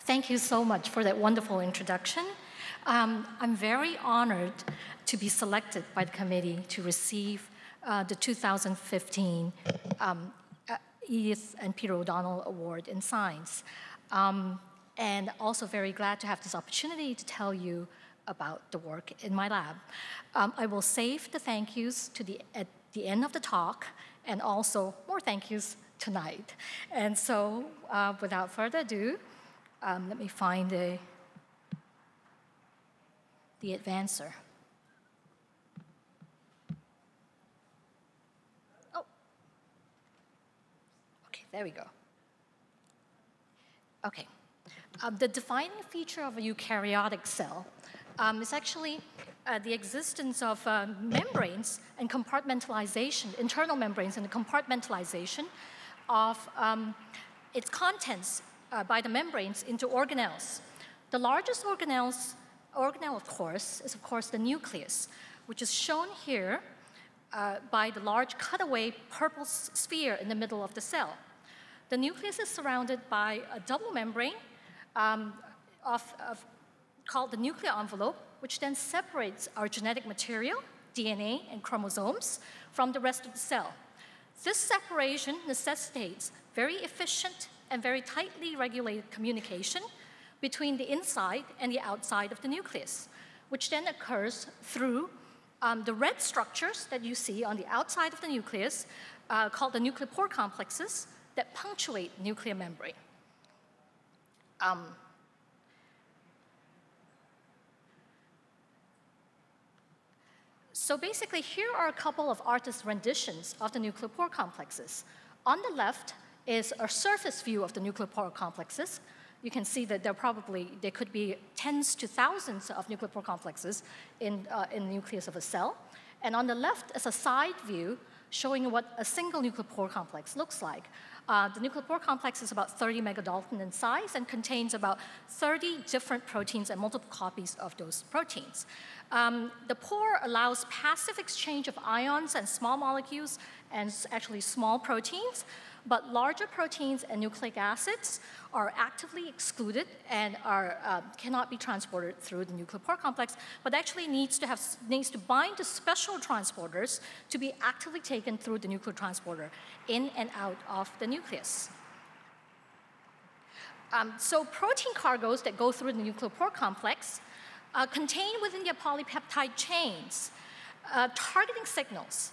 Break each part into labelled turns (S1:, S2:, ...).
S1: Thank you so much for that wonderful introduction. I'm very honored to be selected by the committee to receive the 2015 Edith and Peter O'Donnell Award in Science. And also very glad to have this opportunity to tell you about the work in my lab. I will save the thank yous at the end of the talk, and also more thank yous tonight. And so without further ado, let me find the advancer. Oh, okay, there we go. Okay, the defining feature of a eukaryotic cell is actually the existence of membranes and compartmentalization, internal membranes and the compartmentalization of its contents by the membranes into organelles. The largest organelle, of course, is of course the nucleus, which is shown here by the large cutaway purple sphere in the middle of the cell. The nucleus is surrounded by a double membrane called the nuclear envelope, which then separates our genetic material, DNA and chromosomes, from the rest of the cell. This separation necessitates very efficient and very tightly regulated communication between the inside and the outside of the nucleus, which then occurs through the red structures that you see on the outside of the nucleus, called the nuclear pore complexes, that punctuate the nuclear membrane. So basically, here are a couple of artist renditions of the nuclear pore complexes. On the left is a surface view of the nuclear pore complexes. You can see that there could be tens to thousands of nuclear pore complexes in the nucleus of a cell. And on the left is a side view showing what a single nuclear pore complex looks like. The nuclear pore complex is about 30 megadalton in size and contains about 30 different proteins and multiple copies of those proteins. The pore allows passive exchange of ions and small molecules and actually small proteins, but larger proteins and nucleic acids are actively excluded and cannot be transported through the nuclear pore complex, but actually needs to bind to special transporters to be actively taken through the nuclear transporter in and out of the nucleus. So protein cargoes that go through the nuclear pore complex contain within their polypeptide chains targeting signals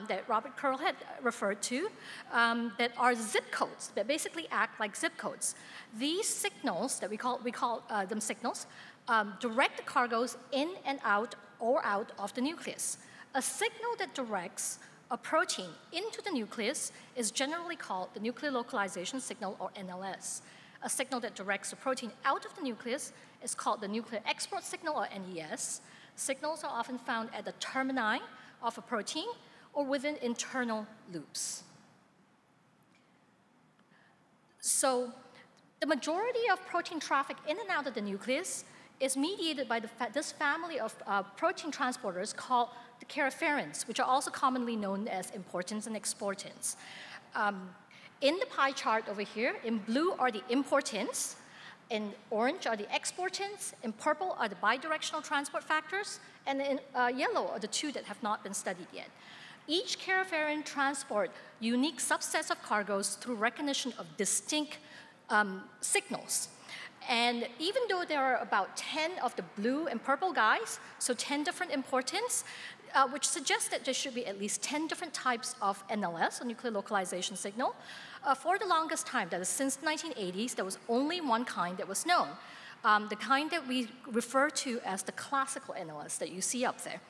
S1: that Robert Curl had referred to that are zip codes, that basically act like zip codes. These signals, that we call them signals, direct the cargoes in and out or out of the nucleus. A signal that directs a protein into the nucleus is generally called the nuclear localization signal, or NLS. A signal that directs a protein out of the nucleus is called the nuclear export signal, or NES. Signals are often found at the termini of a protein or within internal loops. So the majority of protein traffic in and out of the nucleus is mediated by this family of protein transporters called the Karyopherins, which are also commonly known as importans and exportins. In the pie chart over here, in blue are the importans, in orange are the exportins, in purple are the bidirectional transport factors, and in yellow are the two that have not been studied yet. Each Karyopherin transport unique subsets of cargoes through recognition of distinct signals. And even though there are about 10 of the blue and purple guys, so 10 different importans, which suggests that there should be at least 10 different types of NLS, or nuclear localization signal. For the longest time, that is since the 1980s, there was only one kind that was known, the kind that we refer to as the classical NLS that you see up there.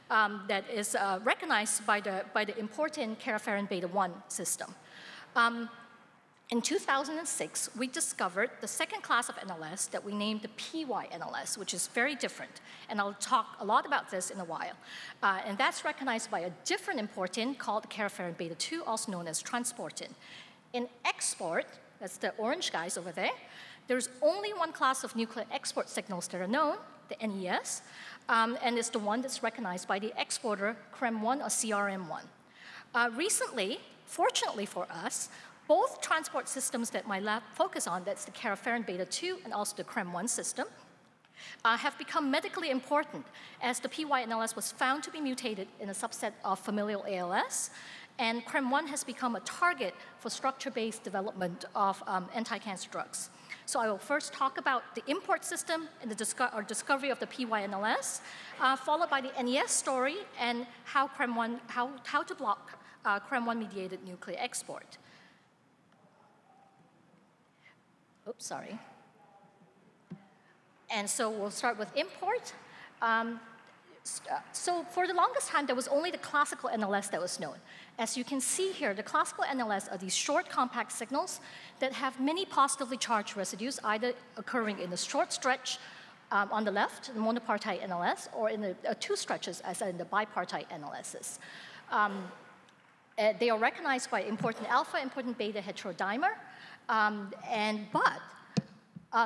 S1: That is recognized by the important Karyopherin beta-1 system. In 2006, we discovered the second class of NLS that we named the PY-NLS, which is very different. And I'll talk a lot about this in a while. And that's recognized by a different important called the Karyopherin beta-2, also known as transportin. In export, that's the orange guys over there, there's only one class of nuclear export signals that are known, the NES, and it's the one that's recognized by the exporter CRM1 or CRM1. Recently, fortunately for us, Both transport systems that my lab focus on, that's the Karyopherin beta 2 and also the CRM1 system, have become medically important as the PY-NLS was found to be mutated in a subset of familial ALS, and CRM1 has become a target for structure-based development of anti-cancer drugs. So I will first talk about the import system and the discovery of the PY-NLS, followed by the NES story and how to block CRM1-mediated nuclear export. Oops, sorry. And so we'll start with import. So for the longest time, there was only the classical NLS that was known. As you can see here, the classical NLS are these short, compact signals that have many positively charged residues, either occurring in a short stretch on the left, the monopartite NLS, or in the two stretches, as in the bipartite NLSs. They are recognized by important alpha, important beta heterodimer, but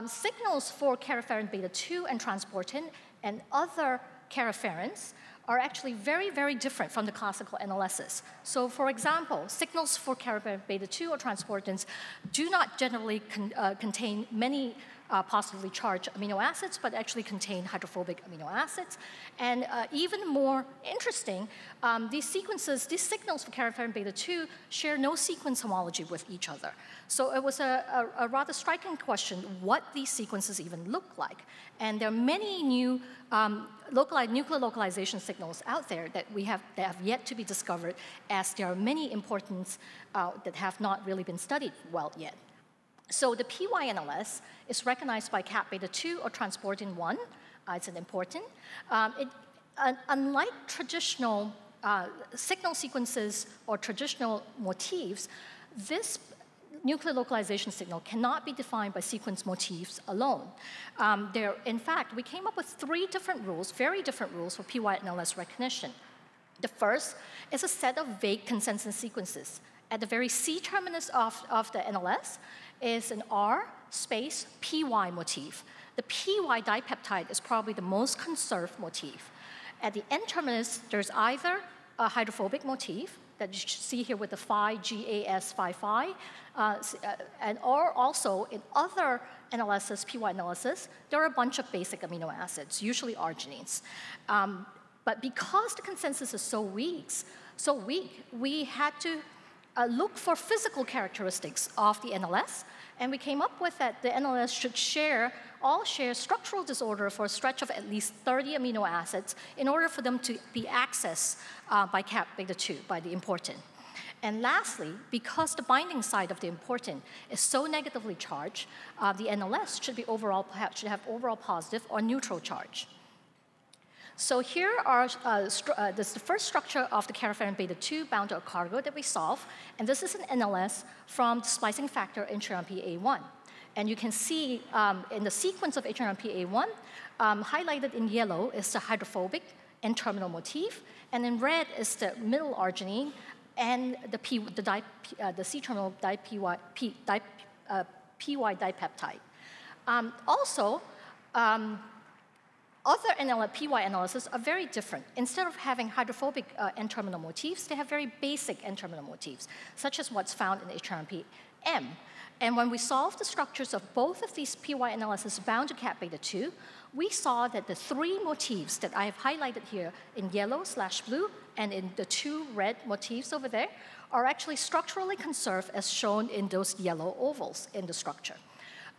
S1: signals for Karyopherin beta 2 and transportin and other Karyopherins are actually very, very different from the classical NLSs. So for example, signals for Karyopherin beta 2 or transportins do not generally contain many positively charged amino acids, but actually contain hydrophobic amino acids. And even more interesting, these signals for Karyopherin beta 2 share no sequence homology with each other. So it was a rather striking question what these sequences even look like. And there are many new nuclear localization signals out there that have yet to be discovered, as there are many importance that have not really been studied well yet. So the PY-NLS is recognized by Cap beta 2 or transportin 1. It's an important. Unlike traditional signal sequences or traditional motifs, this nuclear localization signal cannot be defined by sequence motifs alone. In fact, we came up with 3 different rules, very different rules for PY-NLS recognition. The first is a set of vague consensus sequences. At the very C terminus of the NLS is an R space PY motif. The PY dipeptide is probably the most conserved motif. At the N terminus, there's either a hydrophobic motif that you see here with the phi, GAS, phi, or also in other NLSs, PY-NLSs, there are a bunch of basic amino acids, usually arginines. But because the consensus is so weak, we had to look for physical characteristics of the NLS, and we came up with that the NLS should all share structural disorder for a stretch of at least 30 amino acids in order for them to be accessed by Cap beta 2, by the important. And lastly, because the binding site of the important is so negatively charged, the NLS should have overall positive or neutral charge. So here are this is the first structure of the Karyopherin beta 2 bound to a cargo that we solve, and this is an NLS from the splicing factor HRMP-A1. And you can see in the sequence of HRMP-A1, highlighted in yellow is the hydrophobic N-terminal motif, and in red is the middle arginine and the C-terminal PY dipeptide. Other PY-NLSs are very different. Instead of having hydrophobic N-terminal motifs, they have very basic N-terminal motifs, such as what's found in HRMP-M. And when we solved the structures of both of these PY-NLSs bound to Cap beta 2, we saw that the 3 motifs that I have highlighted here in yellow/blue and in the 2 red motifs over there are actually structurally conserved as shown in those yellow ovals in the structure.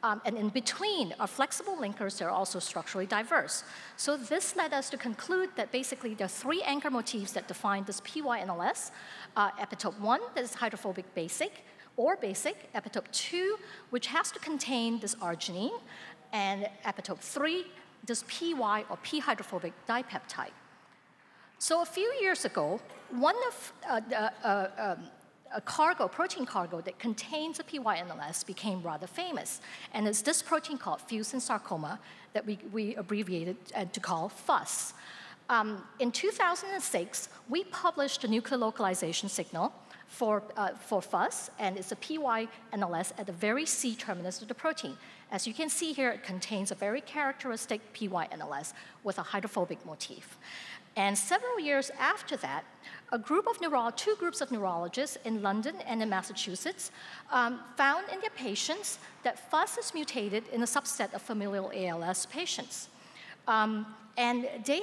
S1: And in between are flexible linkers that are also structurally diverse. So this led us to conclude that basically there are 3 anchor motifs that define this PY-NLS. Epitope 1, that is hydrophobic basic, epitope 2, which has to contain this arginine, and epitope 3, this PY or P-hydrophobic dipeptide. So a few years ago, one of a protein cargo that contains a PY-NLS became rather famous, and it's this protein called fusin sarcoma that we abbreviated to call FUS. In 2006, we published a nuclear localization signal for FUS, and it's a PY-NLS at the very C terminus of the protein. As you can see here, it contains a very characteristic PY-NLS with a hydrophobic motif. And several years after that, two groups of neurologists in London and in Massachusetts found in their patients that FUS is mutated in a subset of familial ALS patients. And they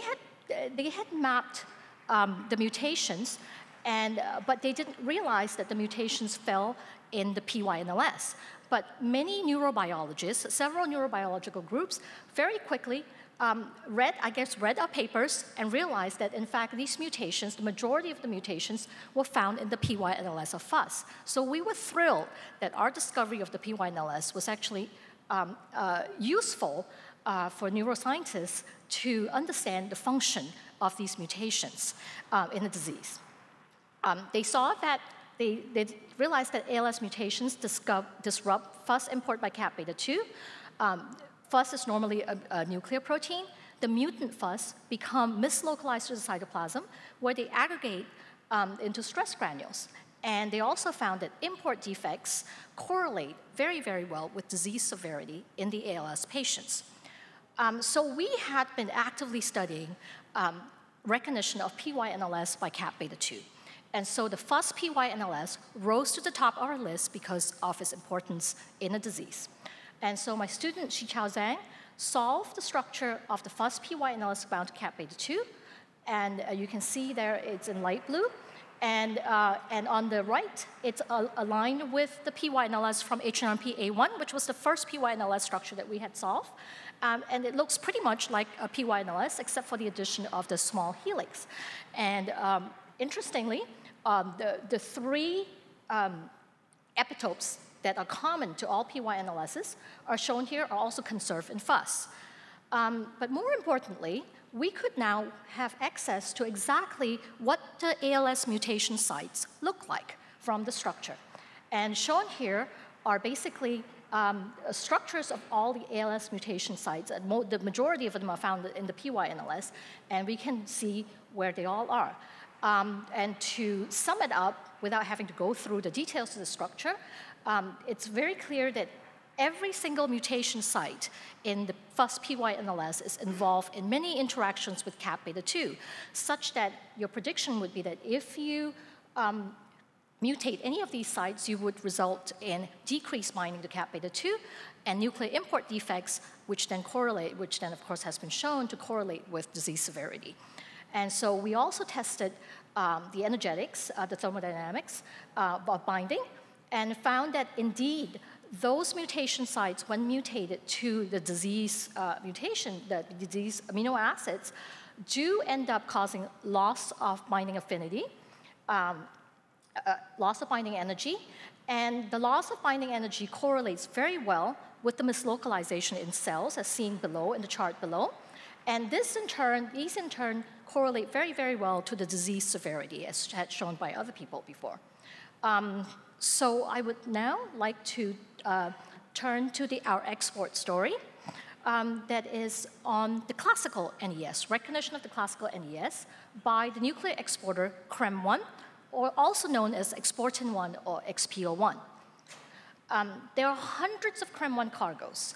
S1: had mapped the mutations, but they didn't realize that the mutations fell in the PY-NLS. But many neurobiologists, several neurobiological groups, very quickly read our papers and realized that, in fact, these mutations, the majority of the mutations, were found in the PY-NLS of FUS. So we were thrilled that our discovery of the PY-NLS was actually useful for neuroscientists to understand the function of these mutations in the disease. They saw that they realized that ALS mutations disrupt FUS import by cap beta 2. FUS is normally a nuclear protein. The mutant FUS become mislocalized to the cytoplasm, where they aggregate into stress granules. And they also found that import defects correlate very, very well with disease severity in the ALS patients. So we had been actively studying recognition of PY-NLS by cap beta 2. And so the FUS PY-NLS rose to the top of our list because of its importance in the disease. And so my student, Xichao Zhang, solved the structure of the FUS PY-NLS bound to cap beta 2. And you can see there it's in light blue. And on the right, it's aligned with the PY-NLS from H1RP-A1, which was the first PY-NLS structure that we had solved. And it looks pretty much like a PY-NLS, except for the addition of the small helix. And interestingly, the three epitopes that are common to all PY-NLSs are shown here are also conserved in FUS. But more importantly, we could now have access to exactly what the ALS mutation sites look like from the structure. And shown here are basically structures of all the ALS mutation sites, and the majority of them are found in the PY-NLS, and we can see where they all are. And to sum it up, without having to go through the details of the structure, it's very clear that every single mutation site in the FUS PY-NLS is involved in many interactions with cap beta 2, such that your prediction would be that if you mutate any of these sites, you would result in decreased binding to cap beta 2 and nuclear import defects, which then of course has been shown to correlate with disease severity. And so we also tested the energetics, the thermodynamics of binding, and found that indeed those mutation sites, when mutated to the disease mutation, the disease amino acids, do end up causing loss of binding affinity, loss of binding energy, and the loss of binding energy correlates very well with the mislocalization in cells, as seen below in the chart below. And these in turn correlate very, very well to the disease severity, as had shown by other people before. So I would now like to turn to our export story that is on the classical NES, recognition of the classical NES by the nuclear exporter CRM1, or also known as exportin-1 or XPO1. There are hundreds of CRM1 cargos,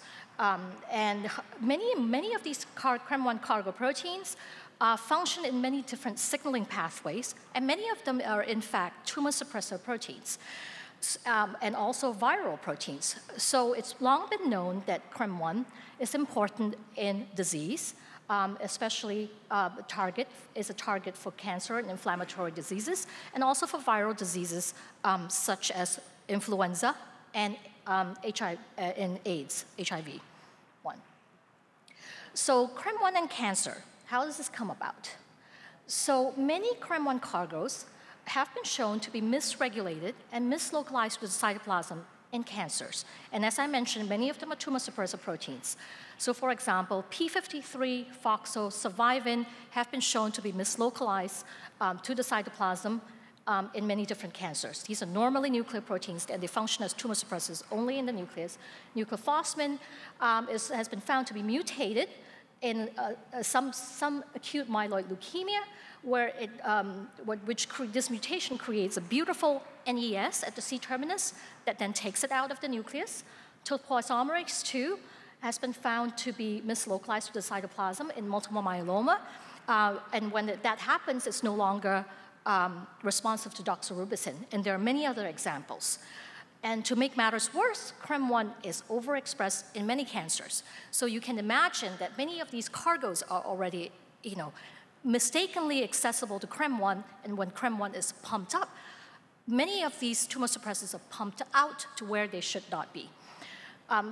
S1: and many of these CRM1 cargo proteins function in many different signaling pathways, and many of them are, in fact, tumor suppressor proteins, and also viral proteins. So it's long been known that CRM1 is important in disease, especially a target for cancer and inflammatory diseases, and also for viral diseases such as influenza and AIDS, HIV-1. So CRM1 and cancer, how does this come about? So many CRM1 cargos have been shown to be misregulated and mislocalized to the cytoplasm in cancers. And as I mentioned, many of them are tumor suppressor proteins. So for example, P53, FOXO, survivin have been shown to be mislocalized to the cytoplasm in many different cancers. These are normally nuclear proteins, and they function as tumor suppressors only in the nucleus. Nucleophosmin has been found to be mutated in some acute myeloid leukemia, where this mutation creates a beautiful NES at the C-terminus that then takes it out of the nucleus. Topoisomerase II has been found to be mislocalized to the cytoplasm in multiple myeloma, And when that happens, it's no longer responsive to doxorubicin. And there are many other examples. And to make matters worse, CRM1 is overexpressed in many cancers. So you can imagine that many of these cargoes are already, mistakenly accessible to CRM1, and when CRM1 is pumped up, many of these tumor suppressors are pumped out to where they should not be.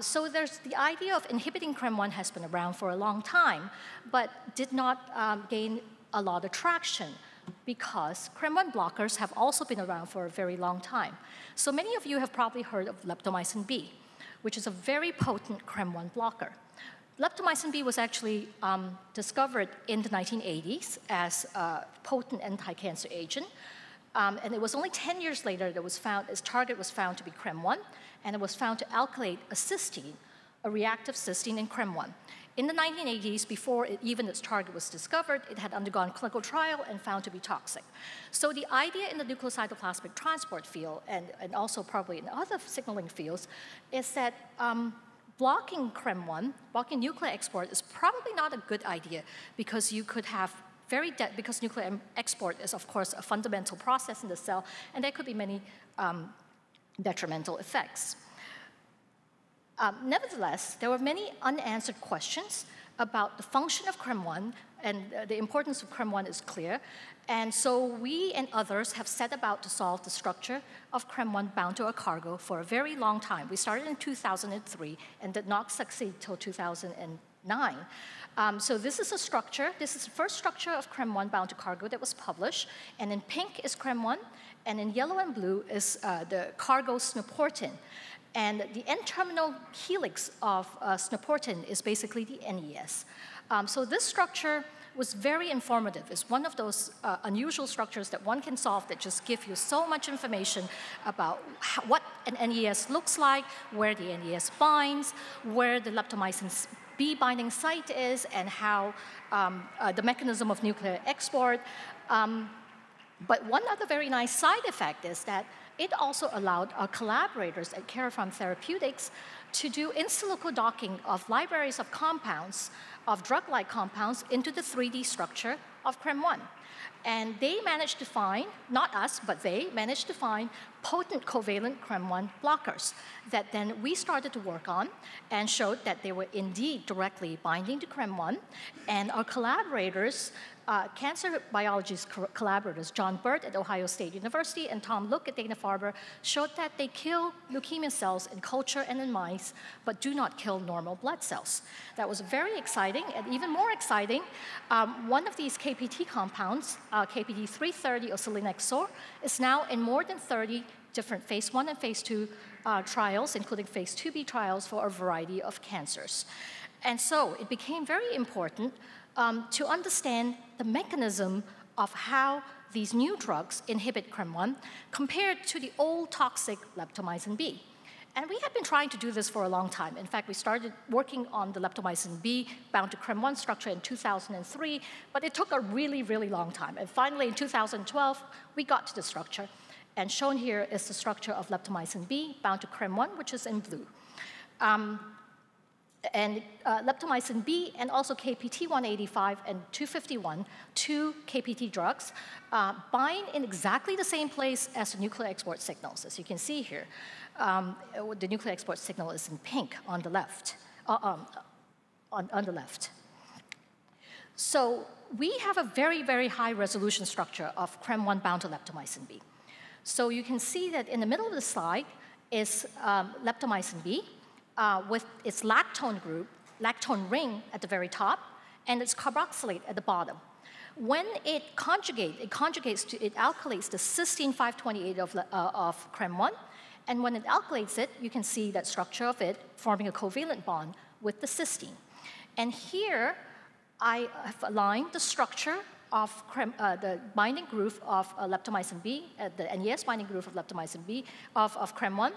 S1: So there's the idea of inhibiting CRM1 has been around for a long time, but did not gain a lot of traction because CRM1 blockers have also been around for a very long time. So many of you have probably heard of leptomycin B, which is a very potent CRM1 blocker. Leptomycin B was actually discovered in the 1980s as a potent anti-cancer agent. And it was only 10 years later that its target was found to be CRM1, and it was found to alkylate a cysteine, a reactive cysteine in CRM1. In the 1980s, before even its target was discovered, it had undergone clinical trial and found to be toxic. So the idea in the nuclear-cytoplasmic transport field, and also probably in other signaling fields, is that blocking CRM1, blocking nuclear export, is probably not a good idea because you could have because nuclear export is, of course, a fundamental process in the cell, and there could be many detrimental effects. Nevertheless, there were many unanswered questions about the function of CRM1, and the importance of CRM1 is clear. And so we and others have set about to solve the structure of CRM1 bound to a cargo for a very long time. We started in 2003 and did not succeed till 2009. So this is a structure. This is the first structure of CRM1 bound to cargo that was published. And in pink is CRM1, and in yellow and blue is the cargo snoportin. And the N-terminal helix of snoportin is basically the NES. So this structure was very informative. It's one of those unusual structures that one can solve that just give you so much information about what an NES looks like, where the NES binds, where the leptomycin B binding site is, and how the mechanism of nuclear export. But one other very nice side effect is that it also allowed our collaborators at Karyopherins Therapeutics to do in silico docking of libraries of compounds, of drug-like compounds, into the 3D structure of CRM1. And they managed to find, not us, but they managed to find potent covalent CRM1 blockers that then we started to work on and showed that they were indeed directly binding to CRM1. And our collaborators, cancer biology collaborators, John Burt at Ohio State University and Tom Look at Dana-Farber, showed that they kill leukemia cells in culture and in mice, but do not kill normal blood cells. That was very exciting, and even more exciting, one of these KPT compounds, KPT-330 or selinexor, is now in more than 30 different phase 1 and phase 2 trials, including phase 2b trials for a variety of cancers. And so it became very important to understand the mechanism of how these new drugs inhibit CRM1 compared to the old toxic leptomycin B. And we have been trying to do this for a long time. In fact, we started working on the leptomycin B bound to CRM1 structure in 2003, but it took a really, really long time. And finally, in 2012, we got to the structure. And shown here is the structure of leptomycin B bound to CRM1, which is in blue. And leptomycin B and also KPT-185 and 251, two KPT drugs, bind in exactly the same place as the nuclear export signals. As you can see here, the nuclear export signal is in pink on the left. On the left. So we have a very, very high resolution structure of CRM1 bound to leptomycin B. So you can see that in the middle of the slide is leptomycin B, with its lactone group, lactone ring at the very top, and its carboxylate at the bottom. When it alkylates the cysteine 528 of CRM1, and when it alkylates it, you can see that structure of it forming a covalent bond with the cysteine. And here, I have aligned the structure of the binding groove of leptomycin B, the NES binding groove of leptomycin B of CRM1,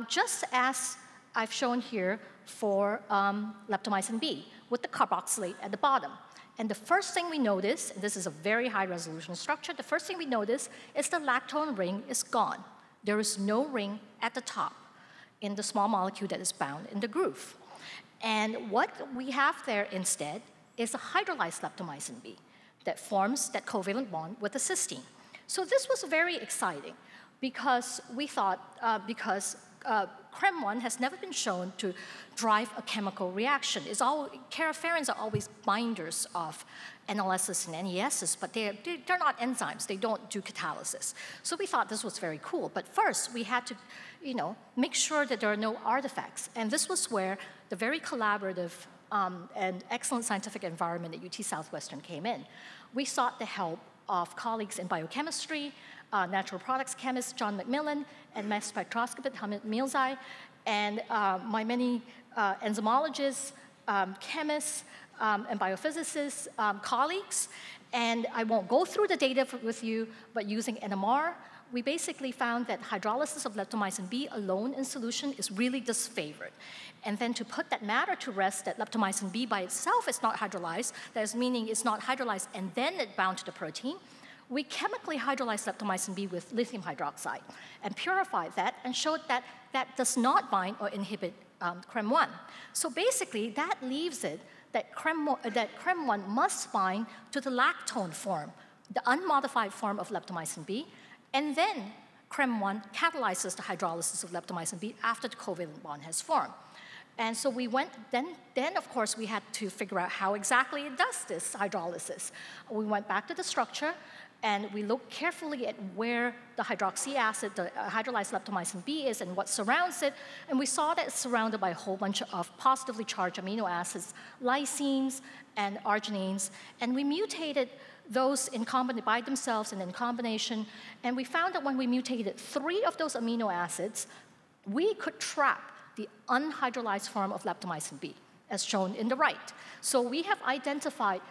S1: just as I've shown here for leptomycin B, with the carboxylate at the bottom. And the first thing we notice, and this is a very high resolution structure, the first thing we notice is the lactone ring is gone. There is no ring at the top in the small molecule that is bound in the groove. And what we have there instead is a hydrolyzed leptomycin B. that forms that covalent bond with the cysteine. So this was very exciting because we thought, CRM1 has never been shown to drive a chemical reaction. Karyopherins are always binders of NLSs and NESs, but they're not enzymes. They don't do catalysis. So we thought this was very cool. But first, we had to make sure that there are no artifacts. And this was where the very collaborative and excellent scientific environment at UT Southwestern came in. We sought the help of colleagues in biochemistry, natural products chemist John McMillan, and mass spectroscopist Hamid Milzai, and my many enzymologists, chemists, and biophysicists, colleagues. And I won't go through the data with you, but using NMR, we basically found that hydrolysis of leptomycin B alone in solution is really disfavored. And then to put that matter to rest, that leptomycin B by itself is not hydrolyzed, that is meaning it's not hydrolyzed and then it bound to the protein, we chemically hydrolyzed leptomycin B with lithium hydroxide and purified that and showed that that does not bind or inhibit CRM1. So basically, that leaves it that CRM1 must bind to the lactone form, the unmodified form of leptomycin B, and then CRM1 catalyzes the hydrolysis of leptomycin B after the covalent bond has formed. And so we went, then of course we had to figure out how exactly it does this hydrolysis. We went back to the structure and we looked carefully at where the hydroxy acid, the hydrolyzed leptomycin B is and what surrounds it, and we saw that it's surrounded by a whole bunch of positively charged amino acids, lysines and arginines, and we mutated those by themselves and in combination, and we found that when we mutated 3 of those amino acids, we could trap the unhydrolyzed form of leptomycin B, as shown in the right. So we have identified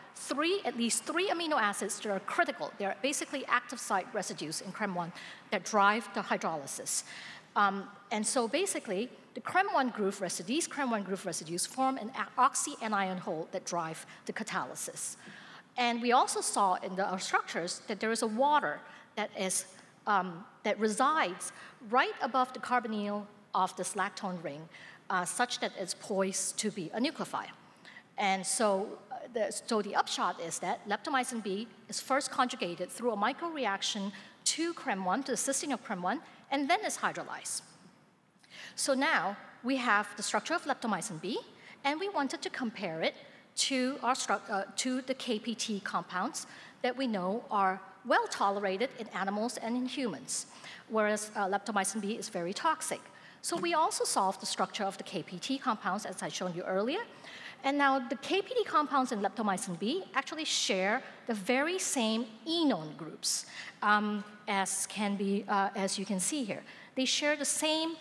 S1: at least three amino acids that are critical. They're basically active site residues in CRM1 that drive the hydrolysis. And so basically, the CRM1 groove residues, these CRM1 groove residues form an oxy-anion hole that drive the catalysis. And we also saw in our structures that there is a water that resides right above the carbonyl of this lactone ring, such that it's poised to be a nucleophile. And so the upshot is that leptomycin B is first conjugated through a microreaction to CRM1, to the cysteine of CRM1, and then is hydrolyzed. So now we have the structure of leptomycin B, and we wanted to compare it to the KPT compounds that we know are well tolerated in animals and in humans, whereas leptomycin B is very toxic. So we also solved the structure of the KPT compounds, as I showed you earlier. And now the KPT compounds in leptomycin B actually share the very same enone groups, as you can see here. They share the same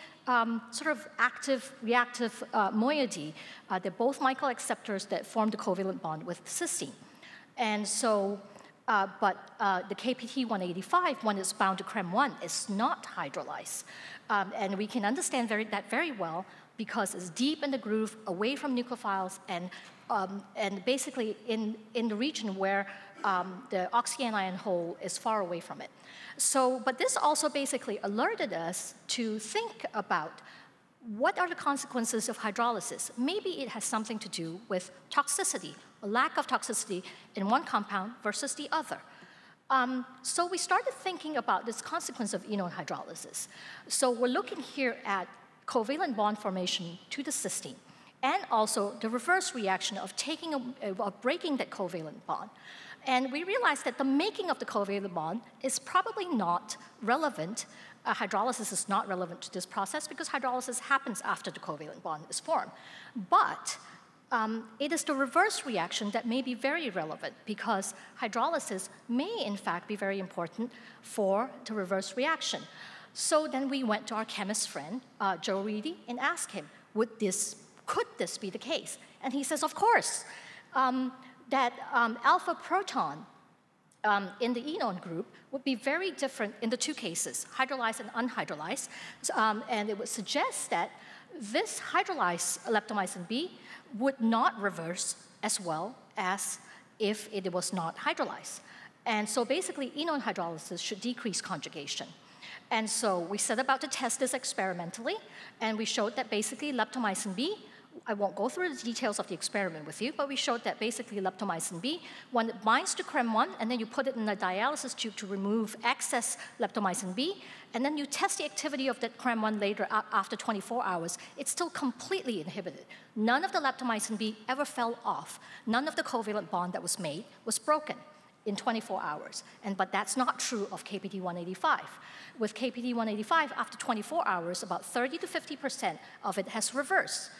S1: sort of active reactive moiety. They're both Michael acceptors that form the covalent bond with cysteine. And so, but the KPT-185, when it's bound to CRM1, is not hydrolyzed. And we can understand that very well because it's deep in the groove, away from nucleophiles, and basically in the region where the oxyanion hole is far away from it. So, but this also basically alerted us to think about what are the consequences of hydrolysis. Maybe it has something to do with toxicity, a lack of toxicity in one compound versus the other. So we started thinking about this consequence of enone hydrolysis. So we're looking here at covalent bond formation to the cysteine, and also the reverse reaction of breaking that covalent bond. And we realized that the making of the covalent bond is probably not relevant. Hydrolysis is not relevant to this process because hydrolysis happens after the covalent bond is formed. But it is the reverse reaction that may be very relevant because hydrolysis may, in fact, be very important for the reverse reaction. So then we went to our chemist friend, Joe Reedy, and asked him, could this be the case? And he says, of course, that alpha proton in the enone group would be very different in the two cases, hydrolyzed and unhydrolyzed. And it would suggest that this hydrolyzed leptomycin B would not reverse as well as if it was not hydrolyzed. And so basically, enone hydrolysis should decrease conjugation. And so we set about to test this experimentally, and we showed that basically leptomycin B I won't go through the details of the experiment with you, but we showed that basically leptomycin B, when it binds to CRM1, and then you put it in a dialysis tube to remove excess leptomycin B, and then you test the activity of that CRM1 later after 24 hours, it's still completely inhibited. None of the leptomycin B ever fell off. None of the covalent bond that was made was broken in 24 hours. But that's not true of KPT-185. With KPT-185, after 24 hours, about 30 to 50% of it has reversed.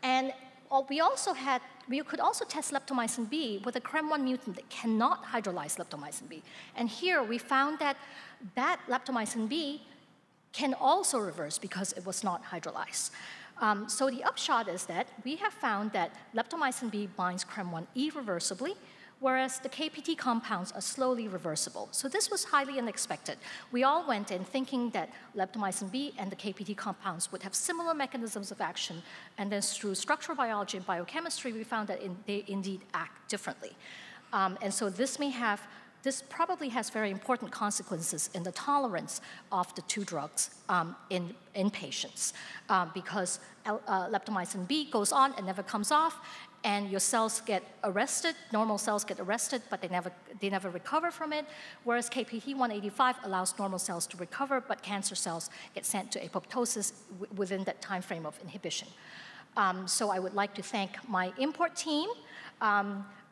S1: And we could also test leptomycin B with a CRM1 mutant that cannot hydrolyze leptomycin B. And here we found that leptomycin B can also reverse because it was not hydrolyzed. So the upshot is that we have found that leptomycin B binds CRM1 irreversibly, whereas the KPT compounds are slowly reversible. So this was highly unexpected. We all went in thinking that leptomycin B and the KPT compounds would have similar mechanisms of action, and then through structural biology and biochemistry, we found that they indeed act differently. And so this probably has very important consequences in the tolerance of the two drugs in patients, because leptomycin B goes on and never comes off, and your cells get arrested, normal cells get arrested, but they never recover from it, whereas KPT-185 allows normal cells to recover, but cancer cells get sent to apoptosis within that time frame of inhibition. So I would like to thank my import team.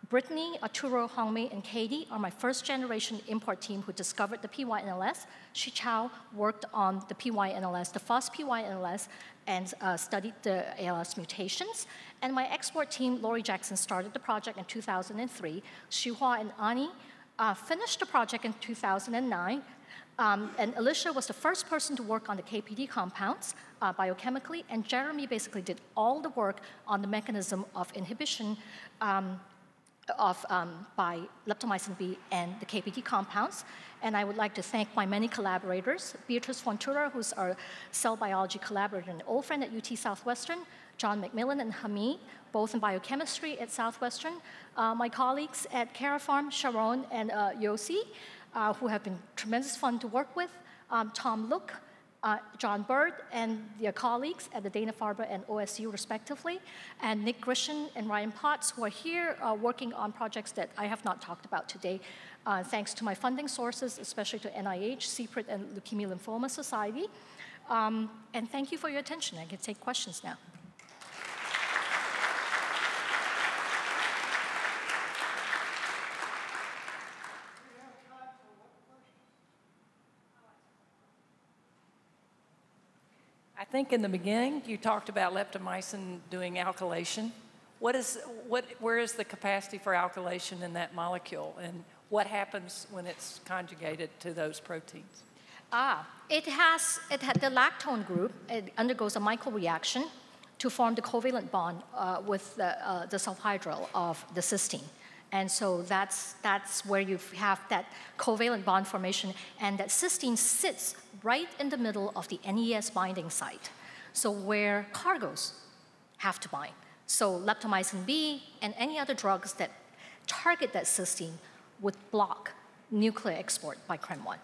S1: Brittany, Arturo, Hongmei, and Katie are my first-generation import team who discovered the PY-NLS. Shi Chao worked on the PY-NLS, the FUS PY-NLS, and studied the ALS mutations. And my export team, Lori Jackson, started the project in 2003. Xu-Hua and Ani finished the project in 2009. And Alicia was the first person to work on the KPT compounds biochemically, and Jeremy basically did all the work on the mechanism of inhibition by leptomycin B and the KPT compounds. And I would like to thank my many collaborators, Beatrice Fontura, who's our cell biology collaborator and old friend at UT Southwestern, John McMillan and Hamid, both in biochemistry at Southwestern, my colleagues at Karyopherins, Sharon and Yossi, who have been tremendous fun to work with, Tom Look, John Bird and their colleagues at the Dana-Farber and OSU respectively, and Nick Grisham and Ryan Potts, who are here working on projects that I have not talked about today, thanks to my funding sources, especially to NIH, CPRIT, and Leukemia Lymphoma Society. And thank you for your attention. I can take questions now.
S2: I think in the beginning you talked about leptomycin doing alkylation. Where is the capacity for alkylation in that molecule, and what happens when it's conjugated to those proteins?
S1: It had the lactone group. It undergoes a microreaction to form the covalent bond with the sulfhydryl of the cysteine. And so that's where you have that covalent bond formation, and that cysteine sits right in the middle of the NES binding site, so where cargos have to bind. So leptomycin B and any other drugs that target that cysteine would block nuclear export by CRM1.